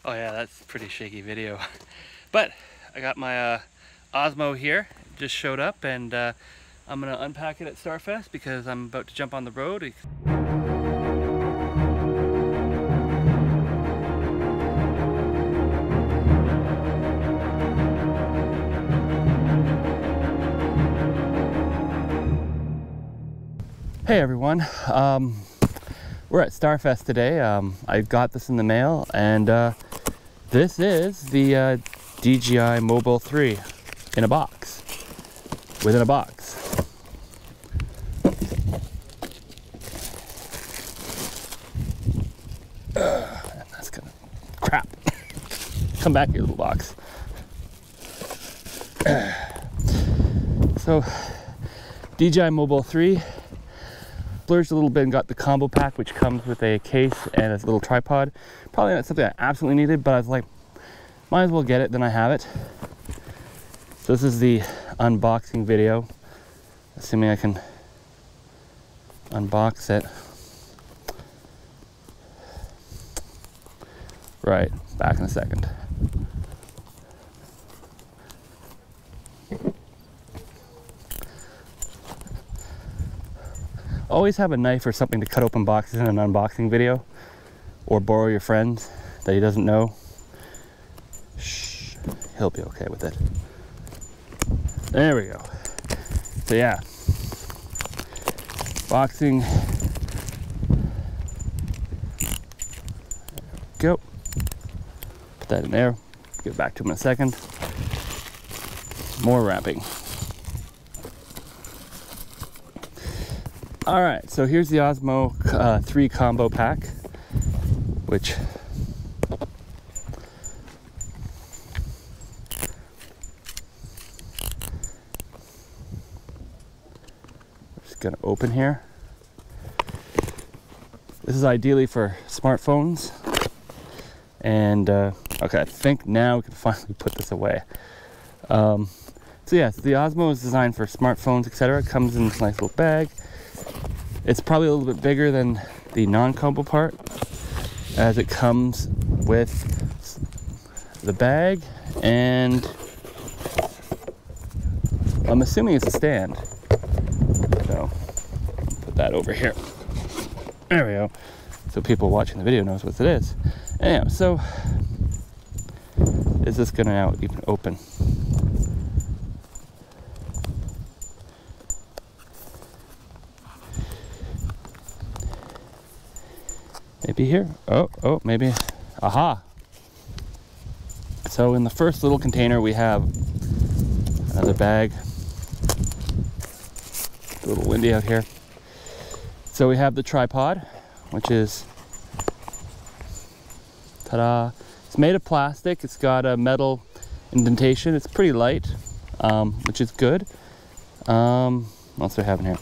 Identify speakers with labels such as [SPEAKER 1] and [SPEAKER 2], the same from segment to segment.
[SPEAKER 1] Oh yeah, that's a pretty shaky video. But I got my Osmo here, just showed up, and I'm gonna unpack it at StarFest because I'm about to jump on the road. Hey everyone, we're at StarFest today. I got this in the mail, and this is the DJI Mobile 3 in a box, within a box. That's gonna, crap. Come back here, little box. So, DJI Mobile 3. Splurged a little bit and got the combo pack, which comes with a case and a little tripod. Probably not something I absolutely needed, but I was like, might as well get it, then I have it. So this is the unboxing video, assuming I can unbox it. Right, back in a second. Always have a knife or something to cut open boxes in an unboxing video, or borrow your friend's that he doesn't know. Shh, he'll be okay with it. There we go. So yeah, boxing. There we go. Put that in there. Get back to him in a second. More wrapping. All right, so here's the Osmo 3 combo pack, which I'm just gonna open here. This is ideally for smartphones, and okay, I think now we can finally put this away. So yes, the Osmo is designed for smartphones, etc. It comes in this nice little bag. It's probably a little bit bigger than the non-combo part, as it comes with the bag, and I'm assuming it's a stand. So put that over here. There we go. So people watching the video knows what it is. Anyhow, so is this gonna now even open? Maybe here. Oh, maybe. Aha. So in the first little container we have another bag. It's a little windy out here. So we have the tripod, which is, ta-da. It's made of plastic. It's got a metal indentation. It's pretty light, which is good. What else do we have in here?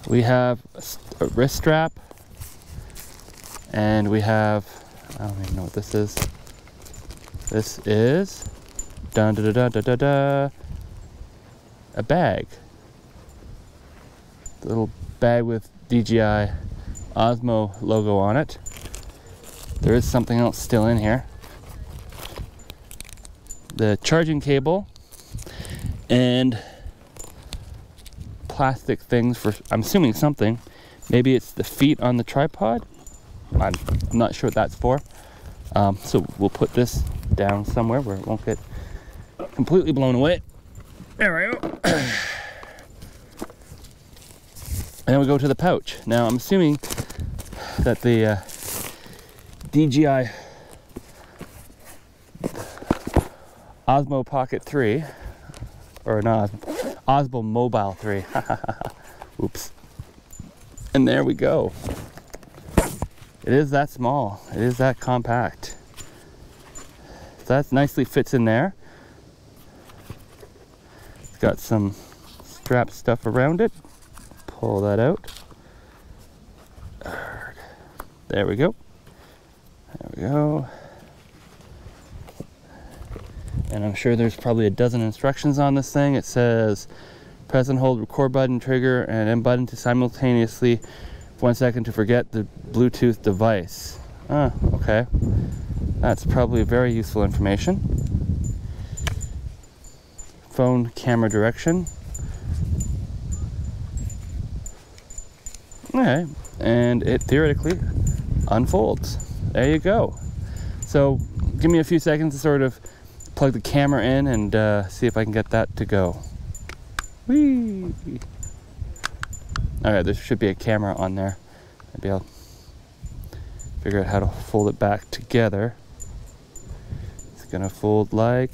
[SPEAKER 1] We have a wrist strap, and we have, I don't even know what this is. This is a bag. A little bag with DJI Osmo logo on it. There is something else still in here. The charging cable and plastic things for, I'm assuming something. Maybe it's the feet on the tripod. I'm not sure what that's for. So we'll put this down somewhere where it won't get completely blown away. There we go. And then we go to the pouch. Now I'm assuming that the DJI Osmo Pocket 3, or not Osmo Mobile 3. Oops. And there we go. It is that small. It is that compact. So that nicely fits in there. It's got some strap stuff around it. Pull that out. There we go. There we go. And I'm sure there's probably a dozen instructions on this thing. It says press and hold record button, trigger, and M button to simultaneously 1 second to forget the Bluetooth device. Ah, okay. That's probably very useful information. Phone camera direction. Okay, and it theoretically unfolds. There you go. So give me a few seconds to sort of plug the camera in and see if I can get that to go. Whee! Alright, there should be a camera on there. Maybe I'll figure out how to fold it back together. It's gonna fold like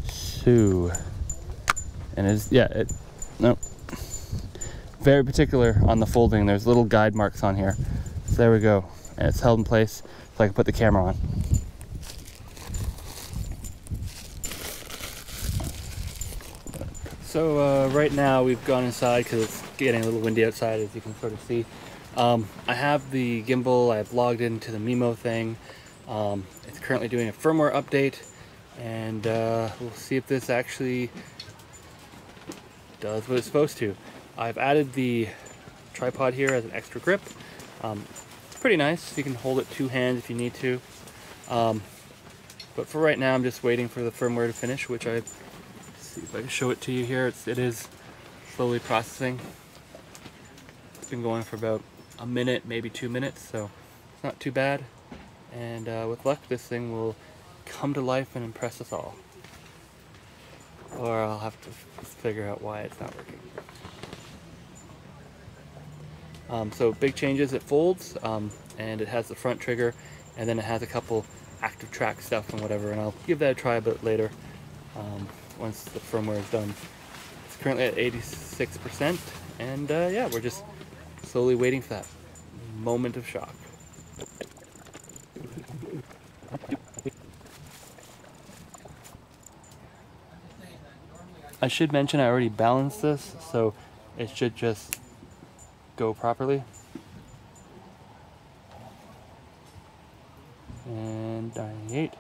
[SPEAKER 1] so. And it's, yeah, no. Very particular on the folding. There's little guide marks on here. So there we go. And it's held in place so I can put the camera on. So right now we've gone inside because it's getting a little windy outside, as you can sort of see. I have the gimbal. I've logged into the Mimo thing. It's currently doing a firmware update, and we'll see if this actually does what it's supposed to. I've added the tripod here as an extra grip. It's pretty nice. You can hold it 2 hands if you need to. But for right now, I'm just waiting for the firmware to finish, which see if I can show it to you here. It is slowly processing. It's been going for about a minute, maybe 2 minutes, so it's not too bad. And with luck, this thing will come to life and impress us all. Or I'll have to figure out why it's not working. So big changes, it folds, and it has the front trigger, and then it has a couple active track stuff and whatever, and I'll give that a try a bit later. Once the firmware is done. It's currently at 86%, and yeah, we're just slowly waiting for that moment of shock. I should mention I already balanced this, so it should just go properly. And 98.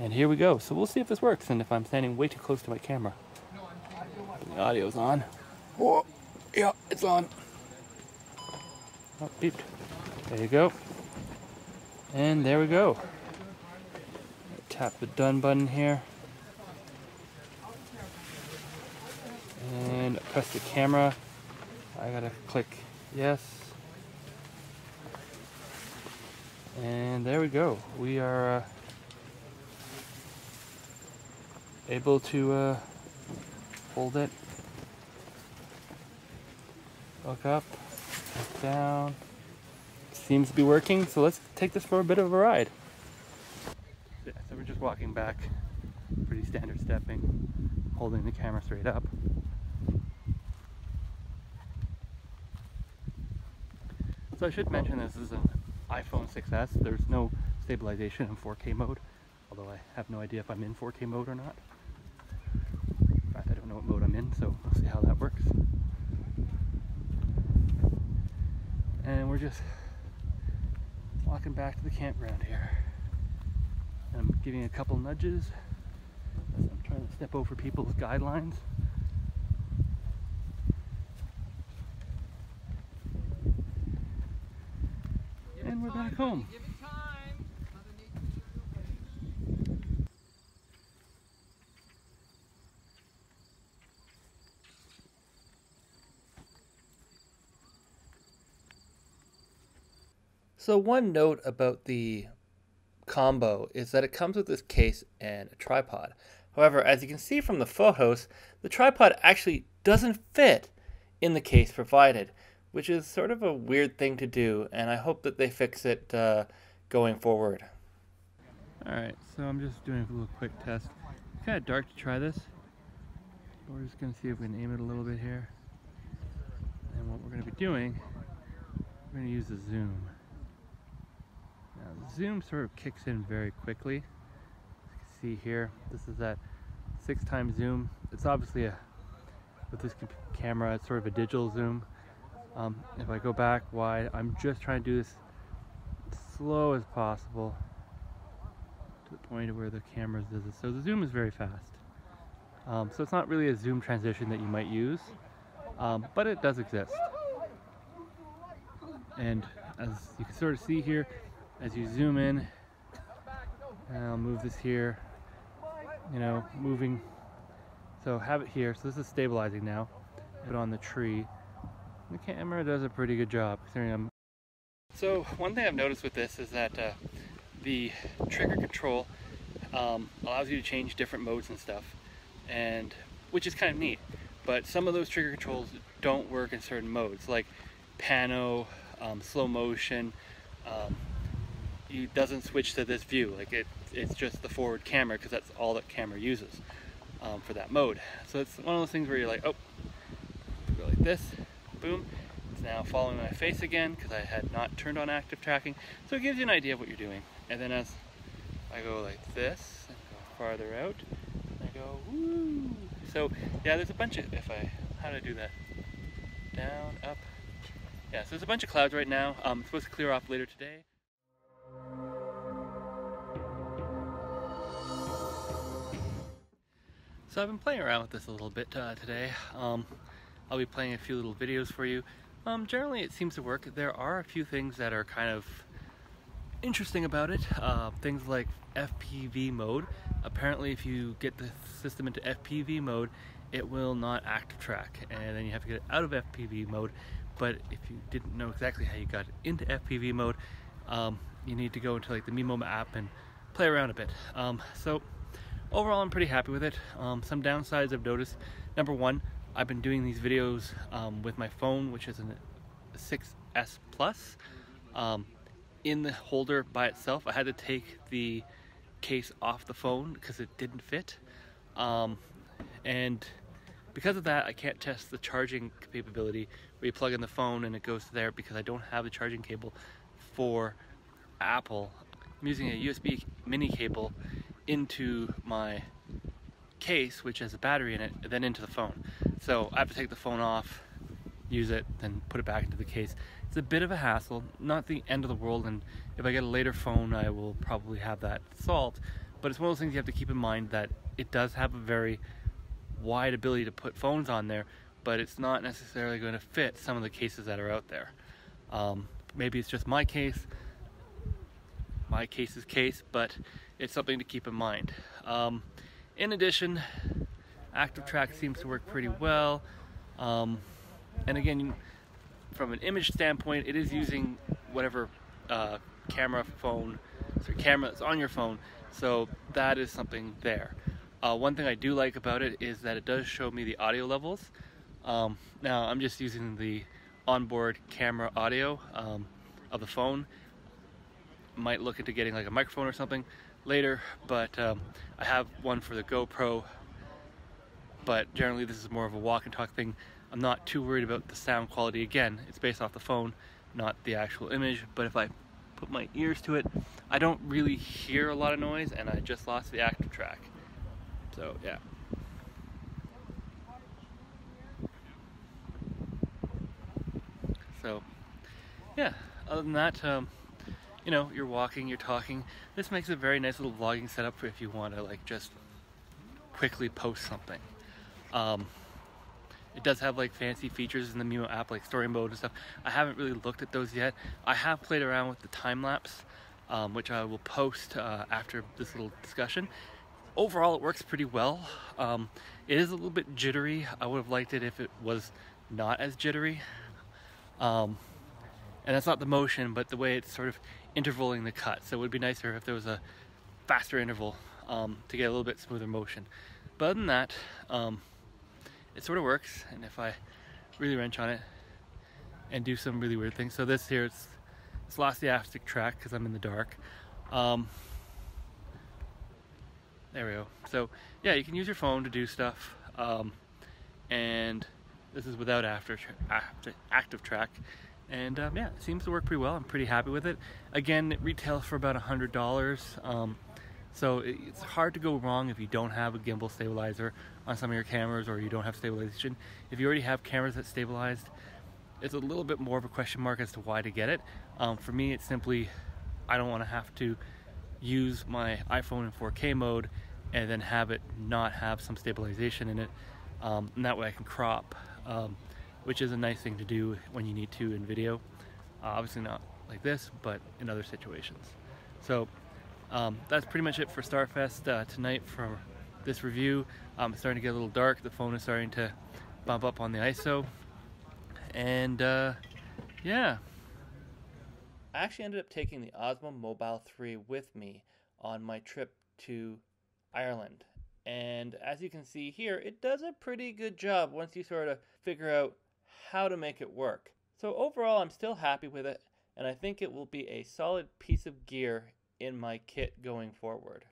[SPEAKER 1] And here we go. So we'll see if this works, and if I'm standing way too close to my camera. The audio's on. Oh, yeah, it's on. Oh, beeped. There you go. And there we go. Tap the done button here. And press the camera. I gotta click yes. And there we go. We are able to hold it, look up, look down. Seems to be working, so let's take this for a bit of a ride. Yeah, so we're just walking back, pretty standard stepping, holding the camera straight up. So I should mention this is an iPhone 6s. There's no stabilization in 4K mode, although I have no idea if I'm in 4K mode or not. In fact, I don't know what mode I'm in, so we'll see how that works. And we're just walking back to the campground here. And I'm giving a couple nudges as I'm trying to step over people's guidelines. And we're back home. So one note about the combo is that it comes with this case and a tripod. However, as you can see from the photos, the tripod actually doesn't fit in the case provided, which is sort of a weird thing to do, and I hope that they fix it going forward. Alright, so I'm just doing a little quick test. It's kind of dark to try this. We're just going to see if we can aim it a little bit here. And what we're going to be doing, we're going to use the zoom. Now the zoom sort of kicks in very quickly. As you can see here, this is that 6x zoom. It's obviously with this camera, it's sort of a digital zoom. If I go back wide, I'm just trying to do this as slow as possible to the point of where the camera does it. So the zoom is very fast. So it's not really a zoom transition that you might use, but it does exist. And as you can sort of see here, as you zoom in, and I'll move this here, you know, moving. So have it here. So this is stabilizing now. Put on the tree. The camera does a pretty good job considering I'm. So one thing I've noticed with this is that the trigger control allows you to change different modes and stuff, and which is kind of neat. But some of those trigger controls don't work in certain modes, like pano, slow motion. It doesn't switch to this view. Like it's just the forward camera because that's all that camera uses for that mode. So it's one of those things where you're like, oh, go like this, boom. It's now following my face again because I had not turned on active tracking. So it gives you an idea of what you're doing. And then as I go like this and go farther out, I go woo. So yeah, there's a bunch of, how do I do that? Down, up. Yeah, so there's a bunch of clouds right now. It's supposed to clear off later today. So I've been playing around with this a little bit today. I'll be playing a few little videos for you. Generally it seems to work. There are a few things that are kind of interesting about it. Things like FPV mode. Apparently if you get the system into FPV mode, it will not active track, and then you have to get it out of FPV mode. But if you didn't know exactly how you got it into FPV mode, you need to go into like the Mimo app and play around a bit. So overall I'm pretty happy with it. Some downsides I've noticed. Number one, I've been doing these videos with my phone, which is a 6S Plus. In the holder by itself, I had to take the case off the phone because it didn't fit. And because of that, I can't test the charging capability where you plug in the phone and it goes there because I don't have the charging cable for Apple. I'm using a USB mini cable into my case, which has a battery in it, and then into the phone. So I have to take the phone off, use it, then put it back into the case. It's a bit of a hassle, not the end of the world, and if I get a later phone I will probably have that solved. But it's one of those things you have to keep in mind that it does have a very wide ability to put phones on there, but it's not necessarily going to fit some of the cases that are out there. Maybe it's just my case. My case's case, but it's something to keep in mind. In addition, active track seems to work pretty well. And again, from an image standpoint, it is using whatever camera that's on your phone, so that is something there. One thing I do like about it is that it does show me the audio levels. Now I'm just using the onboard camera audio of the phone. Might look into getting like a microphone or something later, but I have one for the GoPro, but generally this is more of a walk and talk thing. I'm not too worried about the sound quality. Again, it's based off the phone, not the actual image, but if I put my ears to it, I don't really hear a lot of noise, and I just lost the active track. So yeah. So yeah, other than that, you know, you're walking, you're talking. This makes a very nice little vlogging setup for if you want to like just quickly post something. It does have like fancy features in the Mimo app, like story mode and stuff. I haven't really looked at those yet. I have played around with the time lapse, which I will post after this little discussion. Overall, it works pretty well. It is a little bit jittery. I would have liked it if it was not as jittery. And that's not the motion, but the way it's sort of intervaling the cut. So it would be nicer if there was a faster interval to get a little bit smoother motion. But other than that, it sort of works. And if I really wrench on it and do some really weird things. So this here, it's lost the active track because I'm in the dark. There we go. So yeah, you can use your phone to do stuff. And this is without active track. And yeah, it seems to work pretty well. I'm pretty happy with it. Again, it retails for about $100. So it's hard to go wrong if you don't have a gimbal stabilizer on some of your cameras, or you don't have stabilization. If you already have cameras that stabilized, it's a little bit more of a question mark as to why to get it. For me, it's simply, I don't want to have to use my iPhone in 4K mode and then have it not have some stabilization in it. And that way I can crop, which is a nice thing to do when you need to in video. Obviously not like this, but in other situations. So that's pretty much it for StarFest tonight for this review. It's starting to get a little dark. The phone is starting to bump up on the ISO. And yeah. I actually ended up taking the Osmo Mobile 3 with me on my trip to Ireland. And as you can see here, it does a pretty good job once you sort of figure out how to make it work. So overall, I'm still happy with it, and I think it will be a solid piece of gear in my kit going forward.